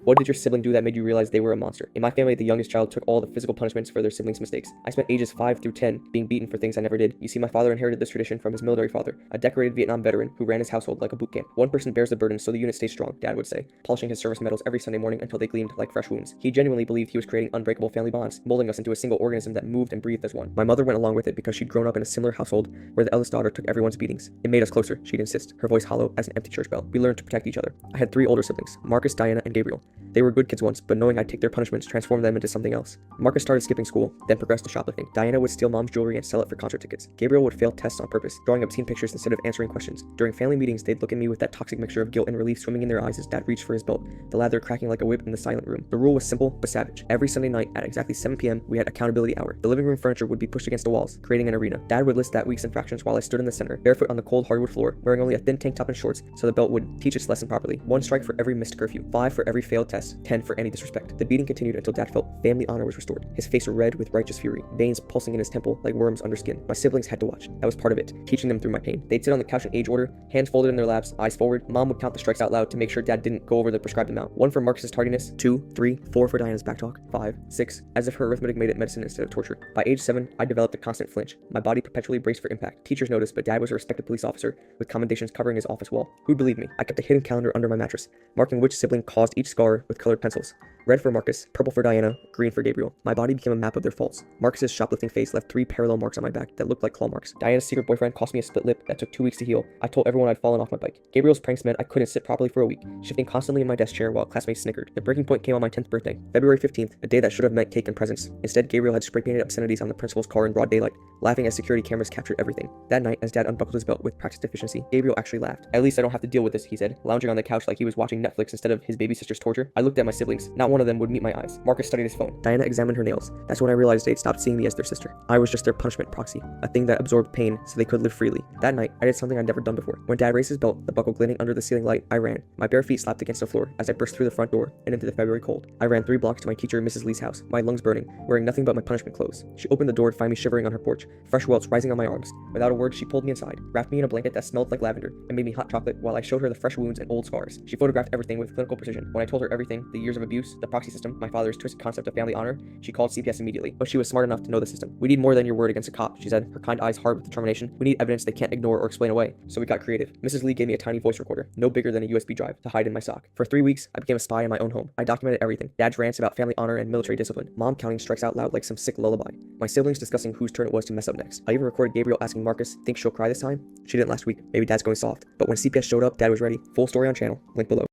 What did your sibling do that made you realize they were a monster? In my family, the youngest child took all the physical punishments for their siblings' mistakes. I spent ages 5 through 10 being beaten for things I never did. You see, my father inherited this tradition from his military father, a decorated Vietnam veteran who ran his household like a boot camp. One person bears the burden so the unit stays strong, Dad would say, polishing his service medals every Sunday morning until they gleamed like fresh wounds. He genuinely believed he was creating unbreakable family bonds, molding us into a single organism that moved and breathed as one. My mother went along with it because she'd grown up in a similar household where the eldest daughter took everyone's beatings. It made us closer, she'd insist, her voice hollow as an empty church bell. We learned to protect each other. I had 3 older siblings, Marcus, Diana, and Gabriel. They were good kids once, but knowing I'd take their punishments transformed them into something else. Marcus started skipping school, then progressed to shoplifting. Diana would steal mom's jewelry and sell it for concert tickets. Gabriel would fail tests on purpose, drawing obscene pictures instead of answering questions. During family meetings, they'd look at me with that toxic mixture of guilt and relief swimming in their eyes as Dad reached for his belt, the lather cracking like a whip in the silent room. The rule was simple but savage. Every Sunday night at exactly 7 p.m., we had accountability hour. The living room furniture would be pushed against the walls, creating an arena. Dad would list that week's infractions while I stood in the center, barefoot on the cold hardwood floor, wearing only a thin tank top and shorts so the belt would teach its lesson properly. 1 strike for every missed curfew, 5 for every failed test, 10 for any disrespect. The beating continued until Dad felt family honor was restored, his face red with righteous fury, veins pulsing in his temple like worms under skin. My siblings had to watch. That was part of it, teaching them through my pain. They'd sit on the couch in age order, hands folded in their laps, eyes forward. Mom would count the strikes out loud to make sure Dad didn't go over the prescribed amount. 1 for Marcus's tardiness, 2, 3, 4 for Diana's backtalk, 5, 6, as if her arithmetic made it medicine instead of torture. By age 7, I developed a constant flinch. My body perpetually braced for impact. Teachers noticed, but Dad was a respected police officer, with commendations covering his office wall. Who'd believe me? I kept a hidden calendar under my mattress, marking which sibling caused each scar with colored pencils. Red for Marcus, purple for Diana, green for Gabriel. My body became a map of their faults. Marcus's shoplifting face left 3 parallel marks on my back that looked like claw marks. Diana's secret boyfriend cost me a split lip that took 2 weeks to heal. I told everyone I'd fallen off my bike. Gabriel's pranks meant I couldn't sit properly for a week, shifting constantly in my desk chair while classmates snickered. The breaking point came on my 10th birthday, February 15th, a day that should have meant cake and presents. Instead, Gabriel had spray-painted obscenities on the principal's car in broad daylight, laughing as security cameras captured everything. That night, as Dad unbuckled his belt with practiced efficiency, Gabriel actually laughed. At least I don't have to deal with this, he said, lounging on the couch like he was watching Netflix instead of his baby sister's torture. I looked at my siblings. Not one of them would meet my eyes. Marcus studied his phone. Diana examined her nails. That's when I realized they'd stopped seeing me as their sister. I was just their punishment proxy, a thing that absorbed pain so they could live freely. That night, I did something I'd never done before. When Dad raised his belt, the buckle glinting under the ceiling light, I ran. My bare feet slapped against the floor as I burst through the front door and into the February cold. I ran 3 blocks to my teacher, Mrs. Lee's house, my lungs burning, wearing nothing but my punishment clothes. She opened the door to find me shivering on her porch, fresh welts rising on my arms. Without a word, she pulled me inside, wrapped me in a blanket that smelled like lavender, and made me hot chocolate while I showed her the fresh wounds and old scars. She photographed everything with clinical precision. When I told her everything, the years of abuse, the proxy system, my father's twisted concept of family honor, she called CPS immediately. But she was smart enough to know the system. We need more than your word against a cop, she said, her kind eyes hard with determination. We need evidence they can't ignore or explain away. So we got creative. Mrs. Lee gave me a tiny voice recorder, no bigger than a USB drive, to hide in my sock. For 3 weeks, I became a spy in my own home. I documented everything. Dad's rants about family honor and military discipline. Mom counting strikes out loud like some sick lullaby. My siblings discussing whose turn it was to mess up next. I even recorded Gabriel asking Marcus, think she'll cry this time? She didn't last week. Maybe Dad's going soft. But when CPS showed up, Dad was ready. Full story on channel. Link below.